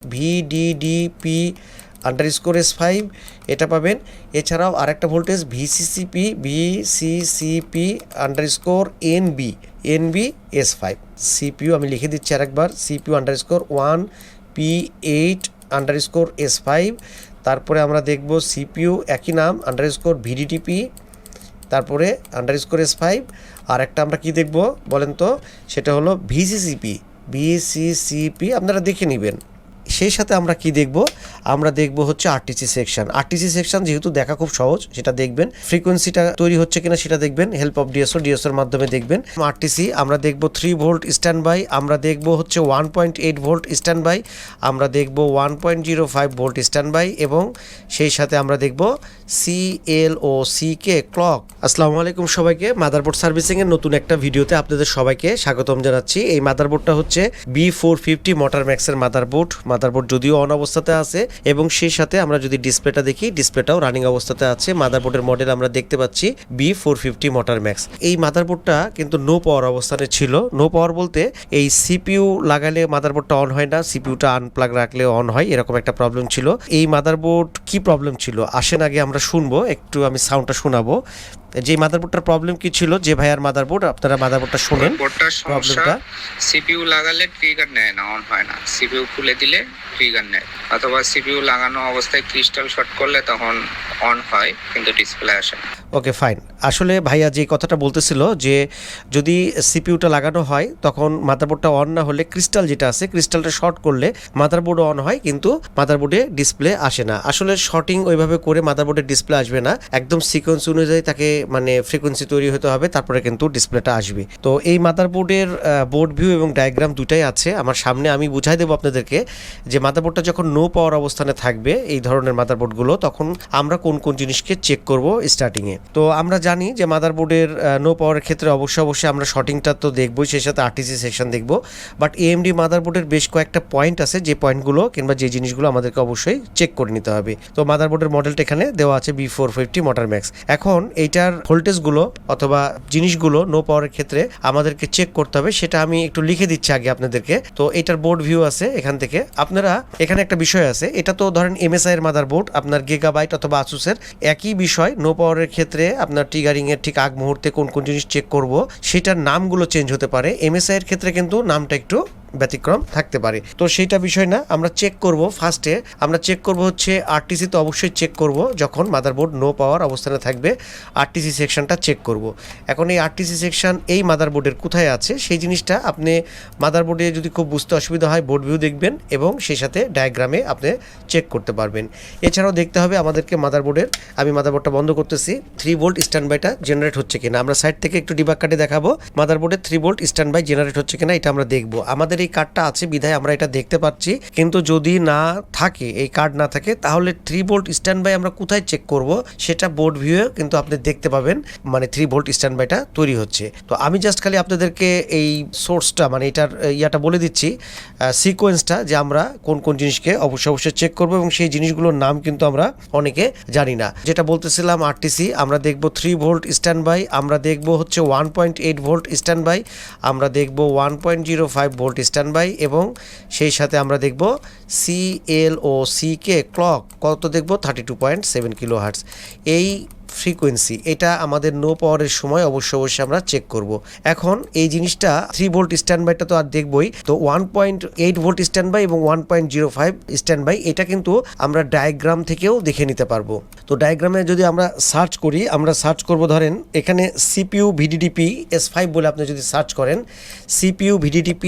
ভিডিডিপি underscore S5 এটা পাবেন। এছাড়াও আরেকটা voltage VCCP underscore NB S5 CPU আমি লিখে দিচ্ছি আরেকবার, CPU underscore 1P8 underscore S5। তারপরে আমরা দেখব সিপিইউ একই নাম আন্ডারস্কোর ভিডিডিপি তারপরে আন্ডারস্কোর S5। আর একটা আমরা কি দেখব বলেন তো, সেটা হলো ভিসিসিপি আপনারা দেখে নেবেন। সেই সাথে আমরা কি দেখব, আমরা দেখব হচ্ছে আরটিসি সেকশন যেহেতু দেখা খুব সহজ, সেটা দেখবেন। ফ্রিকোয়েন্সিটা তৈরি হচ্ছে কিনা সেটা দেখবেন হেল্প অফ ডিএসওর মাধ্যমে দেখবেন। আরটিসি আমরা দেখব 3 ভোল্ট স্ট্যান্ড বাই, আমরা দেখব হচ্ছে 1.8 ভোল্ট স্ট্যান্ড বাই, আমরা দেখব 1.05 ভোল্ট স্ট্যান্ড বাই এবং সেই সাথে আমরা দেখব CLOCK ক্লক। আসসালামু আলাইকুম সবাইকে, মাদারবোর্ড সার্ভিসিংয়ের নতুন একটা ভিডিওতে আপনাদের সবাইকে স্বাগতম জানাচ্ছি। এই মাদারবোর্ডটা হচ্ছে B450 মোটর ম্যাক্সের মাদারবোর্ড যদিও অন অবস্থাতে আছে এবং সেই সাথে আমরা যদি ডিসপ্লেটা দেখি, ডিসপ্লেটাও রানিং অবস্থাতে আছে। মাদারবোর্ডের মডেল আমরা দেখতে পাচ্ছি B450 মোটর ম্যাক্স। এই মাদারবোর্ডটা কিন্তু নো পাওয়ার অবস্থানে ছিল। নো পাওয়ার বলতে এই সিপিইউ লাগালে মাদারবোর্ডটা অন হয় না, সিপিইউটা আনপ্লাগ রাখলে অন হয়, এরকম একটা প্রবলেম ছিল। এই মাদারবোর্ড কি প্রবলেম ছিল আসেন আগে আমরা শুনবো, একটু আমি সাউন্ডটা শোনাবো যে মাদারবোর্ডটার প্রবলেম কি ছিল। যে ভাইয়ার মাদারবোর্ড, আপনারা মাদারবোর্ডটা শুনেন। প্রবলেমটা সিপিইউ লাগালে ট্রিগার নেয় না, অন হয় না। সিপিইউ খুলে দিলে ট্রিগার নেয়, অথবা সিপিইউ লাগানো অবস্থায় ক্রিস্টাল শর্ট করলে তখন অন হয় কিন্তু ডিসপ্লে আসে না। Okay fine. আসলে ভাইয়া যে কথাটা বলতেছিল যে যদি সিপিইউটা লাগানো হয় তখন মাদারবোর্ডটা অন না হলে ক্রিস্টাল যেটা আছে, ক্রিস্টালটা শর্ট করলে মাদারবোর্ড অন হয় কিন্তু মাদারবোর্ডে ডিসপ্লে আসে না। আসলে শর্টিং ওইভাবে করে মাদারবোর্ডে ডিসপ্লে আসবে না, একদম সিকোয়েন্স অনুযায়ী তাকে মানে ফ্রিকোয়েন্সি তৈরি হতে হবে, তারপরে কিন্তু ডিসপ্লেটা আসবে। তো এই মাদারবোর্ডের বোর্ড ভিউ এবং ডায়াগ্রাম দুটাই আছে আমার সামনে, আমি বুঝাই দেবো আপনাদেরকে যে মাদারবোর্ডটা যখন নো পাওয়ার অবস্থানে থাকবে এই ধরনের মাদারবোর্ডগুলো, তখন আমরা কোন কোন জিনিসকে চেক করব স্টার্টিংয়ে। তো আমরা জানি যে মাদারবোর্ডের নো পাওয়ারের ক্ষেত্রে অবশ্যই আমরা শর্টিংটা তো দেখবই, সেই সাথে আরটিসি সেকশন দেখব। বাট এএমডি মাদারবোর্ডের বেশ কয়েকটা পয়েন্ট আছে, যে পয়েন্টগুলো কিংবা যে জিনিসগুলো আমাদেরকে অবশ্যই চেক করে নিতে হবে। তো মাদারবোর্ডের মডেলটা এখানে দেওয়া আছে B450 মোটর ম্যাক্স। এখন এইটার ভোল্টেজগুলো অথবা জিনিসগুলো নো পাওয়ারের ক্ষেত্রে আমাদেরকে চেক করতে হবে, সেটা আমি একটু লিখে দিচ্ছি আগে আপনাদেরকে। তো এটার বোর্ড ভিউ আছে এখান থেকে, আপনারা এখানে একটা বিষয় আছে, এটা তো ধরেন MSI এর মাদারবোর্ড, আপনার গিগাবাইট অথবা আসুসের একই বিষয়। নো পাওয়ারের ক্ষেত্রে আপনার ট্রিগারিং এর ঠিক আগ মুহূর্তে কোন কোন জিনিস চেক করব সেটার নামগুলো চেঞ্জ হতে পারে। MSI এর ক্ষেত্রে কিন্তু নামটা একটু ব্যতিক্রম থাকতে পারে। তো সেইটা বিষয় না, আমরা চেক করব ফার্স্টে, আমরা চেক করব হচ্ছে আরটিসি। তো অবশ্যই চেক করব যখন মাদারবোর্ড নো পাওয়ার অবস্থানে থাকবে, আরটিসি সেকশনটা চেক করব। এখন এই আরটিসি সেকশন এই মাদারবোর্ডের কোথায় আছে সেই জিনিসটা আপনি মাদারবোর্ডে যদি খুব বুঝতে অসুবিধা হয় বোর্ড ভিউ দেখবেন এবং সেই সাথে ডায়াগ্রামে আপনি চেক করতে পারবেন। এছাড়াও দেখতে হবে আমাদেরকে মাদারবোর্ডের, আমি মাদারবোর্ডটা বন্ধ করতেছি, 3 ভোল্ট স্ট্যান্ড বাইটা জেনারেট হচ্ছে কিনা। আমরা সাইড থেকে একটু ডিবাগ কাটে দেখাবো মাদারবোর্ডে 3 ভোল্ট স্ট্যান্ড বাই জেনারেট হচ্ছে কিনা, এটা আমরা দেখবো। আমাদের এই কার্ডটা আছে বিধায় আমরা এটা দেখতে পাচ্ছি, কিন্তু যদি না থাকে, এই কার্ড না থাকে, তাহলে 3 ভোল্ট স্ট্যান্ড বাই আমরা কোথায় চেক করব সেটা বোর্ড ভিউয়ে কিন্তু আপনি দেখতে পাবেন, মানে 3 ভোল্ট স্ট্যান্ড বাইটা তৈরি হচ্ছে। তো আমি জাস্ট খালি আপনাদেরকে এই সোর্সটা মানে এটার ইয়াটা বলে দিচ্ছি, সিকোয়েন্সটা, যে আমরা কোন কোন জিনিসকে অবশ্যই চেক করব এবং সেই জিনিসগুলোর নাম কিন্তু আমরা অনেকে জানি না। যেটা বলতেছিলাম আরটিসি, আমরা দেখব 3 ভোল্ট স্ট্যান্ড বাই, আমরা দেখব হচ্ছে 1.8 ভোল্ট স্ট্যান্ড বাই, আমরা দেখব 1.05 ভোল্ট স্ট্যান্ড বাই এবং সেই সাথে আমরা দেখব CLOCK ক্লক, কত দেখব 32.7 কিলোহার্টজ। এই ফ্রিকোয়েন্সি এটা আমাদের নো পাওয়ারের সময় অবশ্যই আমরা চেক করব। এখন এই জিনিসটা 3 ভোল্ট স্ট্যান্ড বাইটা তো আর দেখবই, তো 1.8 ভোল্ট স্ট্যান্ড বাই এবং 1.05 স্ট্যান্ড বাই এটা কিন্তু আমরা ডায়াগ্রাম থেকেও দেখে নিতে পারবো। তো ডায়াগ্রামে যদি আমরা সার্চ করি, আমরা সার্চ করব ধরেন এখানে CPU VDDP S5 বলে আপনি যদি সার্চ করেন, CPU VDDP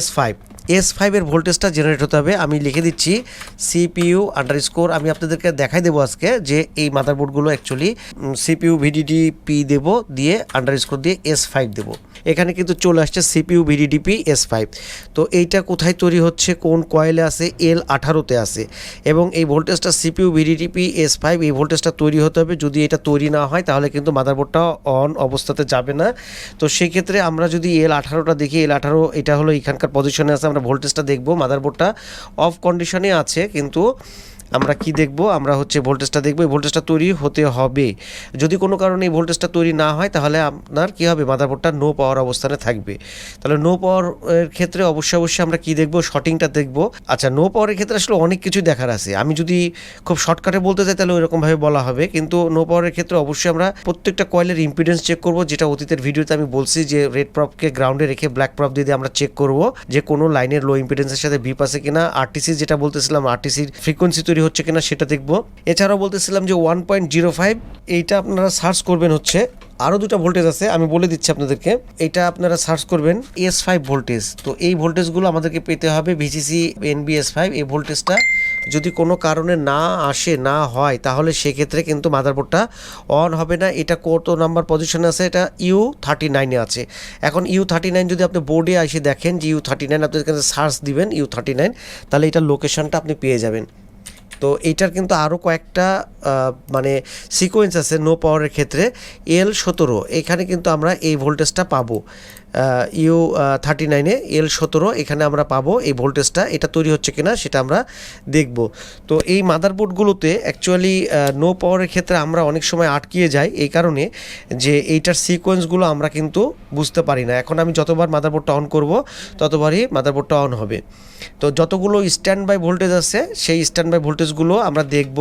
S5 এর ভোল্টেজটা জেনারেট হতে হবে। আমি লিখে দিচ্ছি CPU আন্ডারস্কোর, আমি আপনাদেরকে দেখাই দেবো আজকে যে এই মাদারবোর্ডগুলো অ্যাকচুয়ালি CPU VDDP দেব, দিয়ে আন্ডারস্কোর দিয়ে S5 দেব। এখানে কিন্তু চলে আসছে CPU VDDP S5। তো এইটা কোথায় তৈরি হচ্ছে, কোন কয়েলে আছে, L18-তে আছে এবং এই ভোল্টেজটা CPU VDDP S5 এই ভোল্টেজটা তৈরি হতে হবে। যদি এটা তৈরি না হয় তাহলে কিন্তু মাদারবোর্ডটা অন অবস্থাতে যাবে না। তো সেই ক্ষেত্রে আমরা যদি L18টা দেখি, L18 এটা হলো এখানকার পজিশনে আছে, আমরা ভোল্টেজটা দেখব। মাদারবোর্ডটা অফ কন্ডিশনে আছে কিন্তু আমরা কি দেখব, আমরা হচ্ছে ভোল্টেজটা দেখব। এই ভোল্টেজটা তৈরি হতে হবে। যদি কোনো কারণে এই ভোল্টেজটা তৈরি না হয় তাহলে আপনার কি হবে, মাদারবোর্ডটা নো পাওয়ার অবস্থানে থাকবে। তাহলে নো পাওয়ার এর ক্ষেত্রে অবশ্যই আমরা কি দেখব, শর্টিংটা দেখব। আচ্ছা, নো পাওয়ারের ক্ষেত্রে আসলে অনেক কিছু দেখার আছে। আমি যদি খুব শর্টকাটে বলতে চাই তাহলে ওইরকমভাবে বলা হবে, কিন্তু নো পাওয়ারের ক্ষেত্রে অবশ্যই আমরা প্রত্যেকটা কয়েলের ইম্পিডেন্স চেক করব, যেটা অতীতের ভিডিওতে আমি বলছি যে রেড প্রপকে গ্রাউন্ডে রেখে ব্ল্যাক প্রপ দিয়ে আমরা চেক করব যে কোনো লাইনের লো ইম্পিডেন্সের সাথে ভিপ আছে কিনা। আরটিসি যেটা বলতেছিলাম, আরটিসির ফ্রিকোয়েন্সি তৈরি হচ্ছে কিনা সেটা দেখব। এছাড়াও বলতেছিলাম যে 1.05 এইটা আপনারা সার্চ করবেন হচ্ছে, আরও দুটো ভোল্টেজ আছে আমি বলে দিচ্ছি আপনাদেরকে। এটা আপনারা সার্চ করবেন S5 ভোল্টেজ। তো এই ভোল্টেজগুলো আমাদেরকে পেতে হবে ভিসিসি এনবি S5। এই ভোল্টেজটা যদি কোনো কারণে না আসে, না হয়, তাহলে সেক্ষেত্রে কিন্তু মাদারবোর্ডটা অন হবে না। এটা কত নাম্বার পজিশনে আছে, এটা U39-এ আছে। এখন U39 যদি আপনি বোর্ডে এসে দেখেন যে U39, আপনি এখানে সার্চ দিবেন U39, তাহলে এটার লোকেশনটা আপনি পেয়ে যাবেন। তো এইটার কিন্তু আরও কয়েকটা মানে সিকোয়েন্স আছে নো পাওয়ারের ক্ষেত্রে। L17 এখানে কিন্তু আমরা এই ভোল্টেজটা পাবো, U39-এ L17 এখানে আমরা পাবো এই ভোল্টেজটা। এটা তৈরি হচ্ছে কিনা সেটা আমরা দেখব। তো এই মাদারবোর্ডগুলোতে অ্যাকচুয়ালি নো পাওয়ারের ক্ষেত্রে আমরা অনেক সময় আটকিয়ে যাই এই কারণে যে এইটার সিকোয়েন্সগুলো আমরা কিন্তু বুঝতে পারি না। এখন আমি যতবার মাদারবোর্ডটা অন করব ততবারই মাদারবোর্ডটা অন হবে। তো যতগুলো স্ট্যান্ড বাই ভোল্টেজ আছে সেই স্ট্যান্ড বাই ভোল্টেজগুলো আমরা দেখব।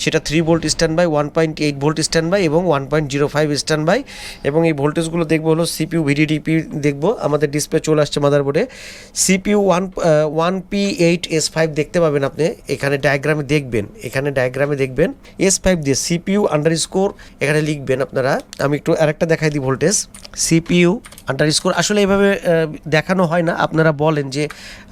সেটা 3 volt standby, 1.8 volt standby এবং 1.05 স্ট্যান্ড বাই। এবং এই ভোল্টেজগুলো দেখব হলো সিপিইউ ভিডিডিপি দেখব। আমাদের ডিসপ্লে চলে আসছে মাদারবোর্ডে। সিপিইউ 1P8S5 দেখতে পাবেন আপনি এখানে ডায়াগ্রামে দেখবেন, এখানে ডায়াগ্রামে দেখবেন S5 দিয়ে CPU আন্ডারস্কোর এখানে লিখবেন আপনারা। আমি একটু আরেকটা দেখাই দিই ভোল্টেজ। CPU আন্ডারস্কোর আসলে এভাবে দেখানো হয় না, আপনারা বলেন যে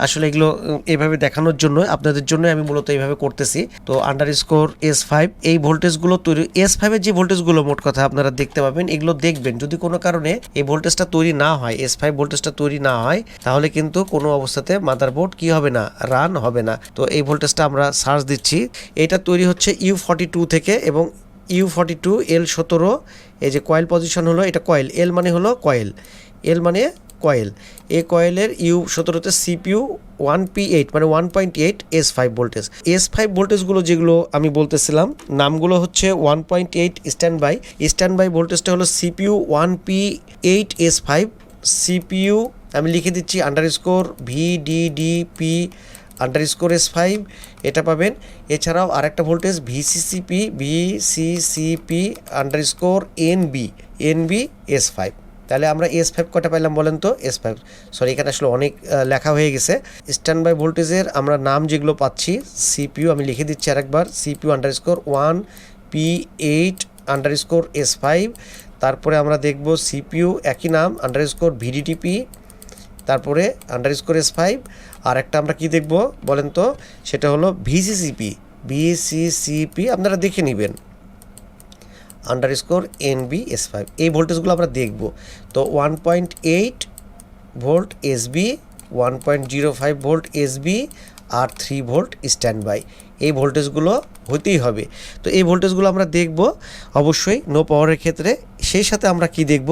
আসলে এগুলো এইভাবে দেখানোর জন্য, আপনাদের জন্য আমি মূলত এইভাবে করতেছি। তো আন্ডারস্কোর S5 এই ভোল্টেজগুলো তৈরি, S5 এর যে ভোল্টেজগুলো মোট কথা আপনারা দেখতে পাবেন, এগুলো দেখবেন। যদি কোনো কারণে এই ভোল্টেজটা তৈরি না হয়, S5 ভোল্টেজটা তৈরি না হয়, তাহলে কিন্তু কোনো অবস্থাতে মাদারবোর্ড কি হবে না, রান হবে না। তো এই ভোল্টেজটা আমরা সার্চ দিচ্ছি। এটা তৈরি হচ্ছে U42 থেকে এবং U42 L17 এই যে কয়েল পজিশন হলো, এটা কয়েল, L মানে হলো কয়েল, L মানে কয়েল। এই কয়েলের U17-তে CPU 1P8 মানে 1.8 S5 ভোল্টেজ। S5 ভোল্টেজগুলো যেগুলো আমি বলতেছিলাম নামগুলো হচ্ছে 1.8 স্ট্যান্ড বাই ভোল্টেজটা হলো CPU 1P8 S5। CPU আমি লিখে দিচ্ছি আন্ডারস্কোর VDDP আন্ডারস্কোর S5 এটা পাবেন। এছাড়াও আরেকটা voltage VCCP underscore NB S5। তাহলে আমরা S5 কটা পাইলাম বলেন তো? S5 সরি, এখানে আসলে অনেক লেখা হয়ে গেছে। স্ট্যান্ড বাই ভোল্টেজের আমরা নাম যেগুলো পাচ্ছি, CPU আমি লিখে দিচ্ছি আরেকবার, CPU underscore 1P8 underscore S5। তারপরে আমরা দেখব CPU একই নাম আন্ডারস্কোর VDDP, তারপরে আন্ডারস্কোর S5। আর একটা আমরা কি দেখব বলেন তো? সেটা হলো VCCP আপনারা দেখে নেবেন আন্ডারস্কোর NB S5। এই ভোল্টেজগুলো আমরা দেখব। তো 1.8 ভোল্ট SB, 1.05 ভোল্ট SB আর 3 ভোল্ট স্ট্যান্ড বাই, এই ভোল্টেজগুলো হতেই হবে। তো এই ভোল্টেজগুলো আমরা দেখব অবশ্যই নো পাওয়ারের ক্ষেত্রে। সেই সাথে আমরা কি দেখব,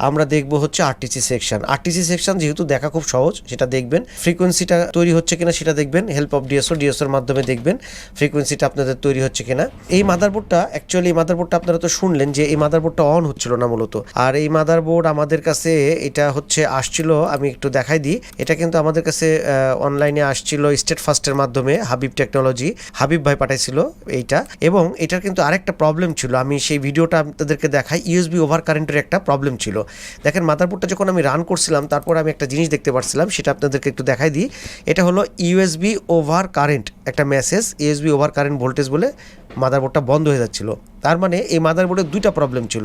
আমরা দেখব হচ্ছে আরটিসি সেকশন যেহেতু দেখা খুব সহজ, সেটা দেখবেন। ফ্রিকোয়েন্সিটা তৈরি হচ্ছে কিনা সেটা দেখবেন, হেল্প অফ ডিএসওর মাধ্যমে দেখবেন ফ্রিকোয়েন্সিটা আপনাদের তৈরি হচ্ছে কিনা। এই মাদারবোর্ডটা অ্যাকচুয়ালি এই মাদারবোর্ডটা আপনারা তো শুনলেন যে এই মাদারবোর্ডটা অন হচ্ছিল না মূলত। আর এই মাদারবোর্ড আমাদের কাছে এটা হচ্ছে আসছিল, আমি একটু দেখাই দিই। এটা কিন্তু আমাদের কাছে অনলাইনে আসছিল স্টেট ফার্স্টের মাধ্যমে, হাবিব টেকনোলজি, হাবিব ভাই পাঠাইছিল এইটা। এবং এটার কিন্তু আরেকটা প্রবলেম ছিল, আমি সেই ভিডিওটা আপনাদেরকে দেখাই। ইউএসবি ওভার কারেন্টের একটা প্রবলেম ছিল। দেখেন মাদারবোর্ডটা যখন আমি রান করছিলাম তারপর আমি একটা জিনিস দেখতে পাচ্ছিলাম, সেটা আপনাদেরকে একটু দেখাই দিই। এটা হলো ইউএসবি ওভার কারেন্ট একটা message, USB over current voltage বলে মাদারবোর্ডটা বন্ধ হয়ে যাচ্ছিল। তার মানে এই মাদারবোর্ডের দুইটা প্রবলেম ছিল।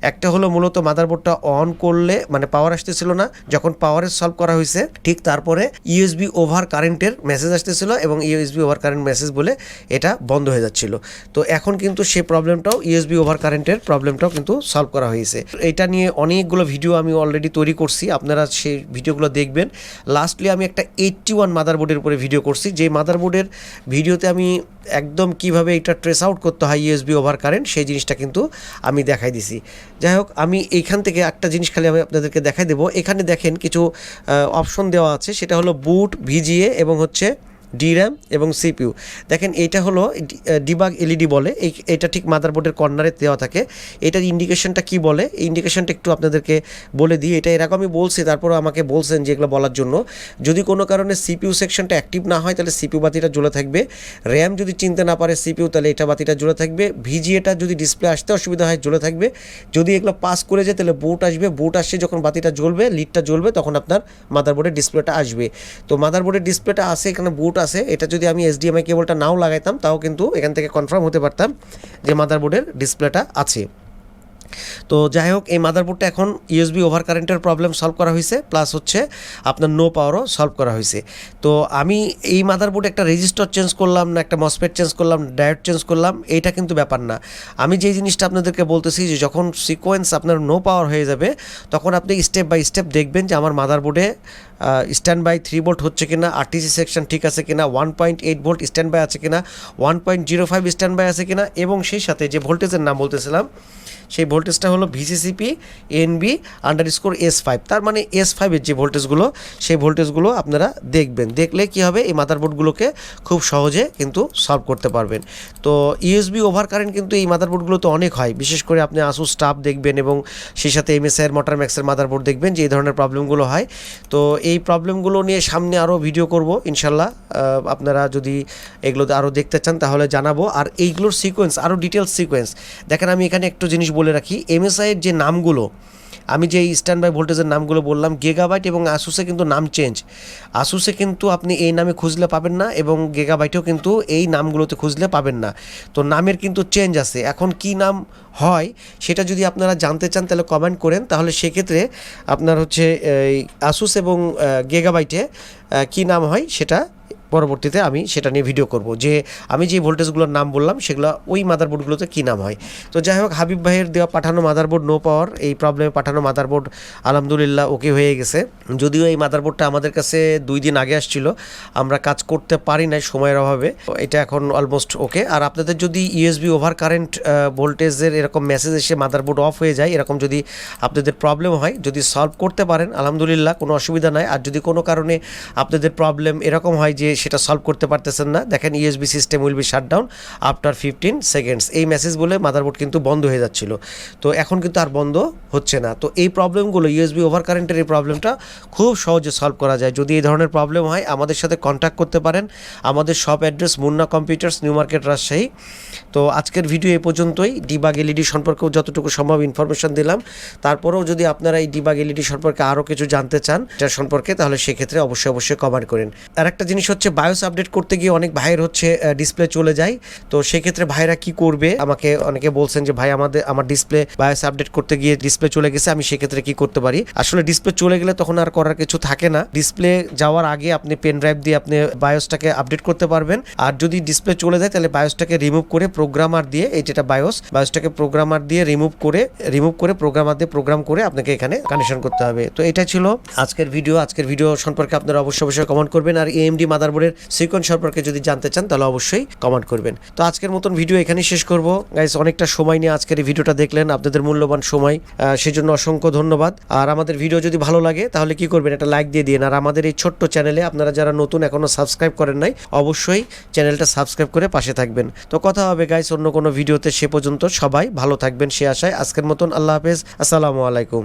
একটা হলো মূলত মাদারবোর্ডটা অন করলে মানে পাওয়ার আসতেছিল না, যখন পাওয়ারের সলভ করা হয়েছে ঠিক তারপরে ইউএসবি ওভার কারেন্টের মেসেজ আসতেছিল এবং ইউএসবি ওভার কারেন্ট মেসেজ বলে এটা বন্ধ হয়ে যাচ্ছিল। তো এখন কিন্তু সেই প্রবলেমটাও, ইউএসবি ওভার কারেন্টের প্রবলেমটাও কিন্তু সলভ করা হয়েছে। এটা নিয়ে অনেকগুলো ভিডিও আমি অলরেডি তৈরি করছি, আপনারা সেই ভিডিওগুলো দেখবেন। লাস্টলি আমি একটা 81 মাদারবোর্ডের উপরে ভিডিও করছি, যে মাদারবোর্ডের ভিডিওতে আমি একদম কিভাবে এটা ট্রেস আউট করতে হয় ইউএসবি ওভার কারেন্ট সেই জিনিসটা কিন্তু আমি দেখাই দিছি। যাই হোক, আমি এইখান থেকে একটা জিনিস খালি আমি আপনাদেরকে দেখাই দেবো। এখানে দেখেন কিছু অপশন দেওয়া আছে, সেটা হলো বুট, ভিজিএ এবং হচ্ছে DRAM এবং CPU। দেখেন এইটা হলো ডিবাগ এলইডি বলে, এইটা ঠিক মাদারবোর্ডের কর্নারে দেওয়া থাকে। এটার ইন্ডিকেশনটা কি বলে, এই ইন্ডিকেশনটা একটু আপনাদেরকে বলে দিই। এটা এরকমই বলছি, তারপরে আমাকে বলছেন যে এগুলো বলার জন্য। যদি কোনো কারণে CPU সেকশনটা অ্যাক্টিভ না হয় তাহলে CPU বাতিটা জ্বলে থাকবে। RAM যদি চিনতে না পারে CPU, তাহলে এটা বাতিটা জ্বলে থাকবে। VGA-টা যদি ডিসপ্লে আসতে অসুবিধা হয় জ্বলে থাকবে। যদি এগুলো পাস করে যায় তাহলে বুট আসবে, বুট আসছে যখন বাতিটা জ্বলবে, লিডটা জ্বলবে, তখন আপনার মাদারবোর্ডের ডিসপ্লেটা আসবে। তো মাদারবোর্ডের ডিসপ্লেটা আছে, এখানে বুট আছে। এটা যদি আমি HDMI কেবলটা নাও লাগাইতাম তাও কিন্তু এখান থেকে কনফার্ম হতে পারতাম যে মাদারবোর্ডের ডিসপ্লেটা আছে। তো যাই হোক, এই মাদারবোর্ডটা এখন USB ওভার কারেন্টের প্রবলেম সলভ করা হয়েছে, প্লাস হচ্ছে আপনার নো পাওয়ারও সলভ করা হয়েছে। তো আমি এই মাদারবোর্ডে একটা রেজিস্টার চেঞ্জ করলাম না, একটা মসফেট চেঞ্জ করলাম, ডায়োড চেঞ্জ করলাম, এইটা কিন্তু ব্যাপার না। আমি যেই জিনিসটা আপনাদেরকে বলতেছি যে যখন সিকোয়েন্স আপনার নো পাওয়ার হয়ে যাবে তখন আপনি স্টেপ বাই স্টেপ দেখবেন যে আমার মাদারবোর্ডে স্ট্যান্ড বাই 3 ভোল্ট হচ্ছে কিনা, RTC সেকশন ঠিক আছে কিনা, 1.8 ভোল্ট স্ট্যান্ড বাই আছে কিনা, 1.05 স্ট্যান্ড বাই আছে কিনা, এবং সেই সাথে যে ভোল্টেজের নাম বলতেছিলাম সেই ভোল্টেজটা হলো VCCP NB_S5। তার মানে S5-এর যে ভোল্টেজগুলো সেই ভোল্টেজগুলো আপনারা দেখবেন। দেখলে কি হবে, এই মাদারবোর্ডগুলোকে খুব সহজে কিন্তু সলভ করতে পারবেন। তো USB ওভার কারেন্ট কিন্তু এই মাদারবোর্ডগুলো তো অনেক হয়, বিশেষ করে আপনি ASUS TUF দেখবেন এবং সেই সাথে MSI মোটর ম্যাক্সের মাদারবোর্ড দেখবেন যে এই ধরনের প্রবলেমগুলো হয়। তো এই প্রবলেমগুলো নিয়ে সামনে আরও ভিডিও করব ইনশাল্লাহ। আপনারা যদি এগুলো আরও দেখতে চান তাহলে জানাবো। আর এইগুলোর সিকোয়েন্স, আরও ডিটেলস সিকোয়েন্স দেখেন। আমি এখানে একটু জিনিস বলে রাখি, MSI-এর যে নামগুলো, আমি যে স্ট্যান্ড বাই ভোল্টেজের নামগুলো বললাম, গিগাবাইট এবং আসুসে কিন্তু নাম চেঞ্জ। আসুসে কিন্তু আপনি এই নামে খুঁজলে পাবেন না, এবং গিগাবাইটেও কিন্তু এই নামগুলোতে খুঁজলে পাবেন না। তো নামের কিন্তু চেঞ্জ আছে। এখন কি নাম হয় সেটা যদি আপনারা জানতে চান তাহলে কমেন্ট করেন, তাহলে সেক্ষেত্রে আপনার হচ্ছে এই আসুস এবং গিগাবাইটে কি নাম হয় সেটা পরবর্তীতে আমি সেটা নিয়ে ভিডিও করব, যে আমি যে ভোল্টেজগুলোর নাম বললাম সেগুলো ওই মাদারবোর্ডগুলোতে কী নাম হয়। তো যাই হোক, হাবিব ভাইয়ের দেওয়া পাঠানো মাদারবোর্ড নো পাওয়ার, এই প্রবলেমে পাঠানো মাদারবোর্ড আলহামদুলিল্লাহ ওকে হয়ে গেছে। যদিও এই মাদারবোর্ডটা আমাদের কাছে 2 দিন আগে আসছিল, আমরা কাজ করতে পারি নাই সময়ের অভাবে। এটা এখন অলমোস্ট ওকে। আর আপনাদের যদি USB ওভার কারেন্ট ভোল্টেজের এরকম মেসেজ এসে মাদারবোর্ড অফ হয়ে যায়, এরকম যদি আপনাদের প্রবলেম হয়, যদি সলভ করতে পারেন আলহামদুলিল্লাহ, কোনো অসুবিধা নাই। আর যদি কোনো কারণে আপনাদের প্রবলেম এরকম হয় যে সেটা সলভ করতে পারতেছেন না, দেখেন USB system will be shut down after 15 seconds, এই মেসেজ বলে মাদারবোর্ড কিন্তু বন্ধ হয়ে যাচ্ছিল। তো এখন কিন্তু আর বন্ধ হচ্ছে না। তো এই প্রবলেমগুলো, USB ওভার কারেন্টের এই প্রবলেমটা খুব সহজে সলভ করা যায়। যদি এই ধরনের প্রবলেম হয় আমাদের সাথে কন্ট্যাক্ট করতে পারেন। আমাদের shop address Munna computers, new market, Rajshahi. তো আজকের ভিডিও এই পর্যন্তই। ডিবাগ এলইডি সম্পর্কেও যতটুকু সম্ভব ইনফরমেশন দিলাম। তারপরেও যদি আপনারা এই ডিবাগ এলইডি সম্পর্কে আরও কিছু জানতে চান এটার সম্পর্কে, তাহলে সেক্ষেত্রে অবশ্যই কমেন্ট করেন। আর একটা জিনিস হচ্ছে, বায়োস আপডেট করতে গিয়ে অনেক ভাইয়ের হচ্ছে ডিসপ্লে চলে যায়। তো সেক্ষেত্রে ভাইরা কি করবে, আমাকে অনেকে বলছেন যে ভাই আমার ডিসপ্লে বায়োস আপডেট করতে গিয়ে ডিসপ্লে চলে গেছে, আমি সেক্ষেত্রে কি করতে পারি। আসলে ডিসপ্লে চলে গেলে তখন আর করার কিছু থাকে না। ডিসপ্লে যাওয়ার আগে আপনি পেন ড্রাইভ দিয়ে আপনি বায়োসটাকে আপডেট করতে পারবেন। আর যদি ডিসপ্লে চলে যায় তাহলে বায়োসটাকে রিমুভ করে প্রোগ্রামার দিয়ে, এই যেটা বায়োসটাকে প্রোগ্রামার দিয়ে রিমুভ করে প্রোগ্রামার দিয়ে প্রোগ্রাম করে আপনাকে এখানে কানেকশন করতে হবে। তো এটা ছিল আজকের ভিডিও সম্পর্কে আপনারা অবশ্যই কমেন্ট করবেন। আর AMD মাদারবোর্ডের সিকোয়েন্স সম্পর্কে যদি জানতে চান তাহলে অবশ্যই কমেন্ট করবেন। তো আজকের মতন ভিডিও এখানেই শেষ করব গাইস। অনেকটা সময় নিয়ে আজকের এই ভিডিওটা দেখলেন, আপনাদের মূল্যবান সময়, সেজন্য অসংখ্য ধন্যবাদ। আর আমাদের ভিডিও যদি ভালো লাগে তাহলে কি করবেন, একটা লাইক দিয়ে দিন। আর আমাদের এই ছোট্ট চ্যানেলে আপনারা যারা নতুন এখনো সাবস্ক্রাইব করেন নাই, অবশ্যই চ্যানেলটা সাবস্ক্রাইব করে পাশে থাকবেন। তো কথা হবে গাইস অন্য কোনো ভিডিওতে, সে পর্যন্ত সবাই ভালো থাকবেন সে আশায় আজকের মতন আল্লাহ হাফেজ, আসসালামু আলাইকুম।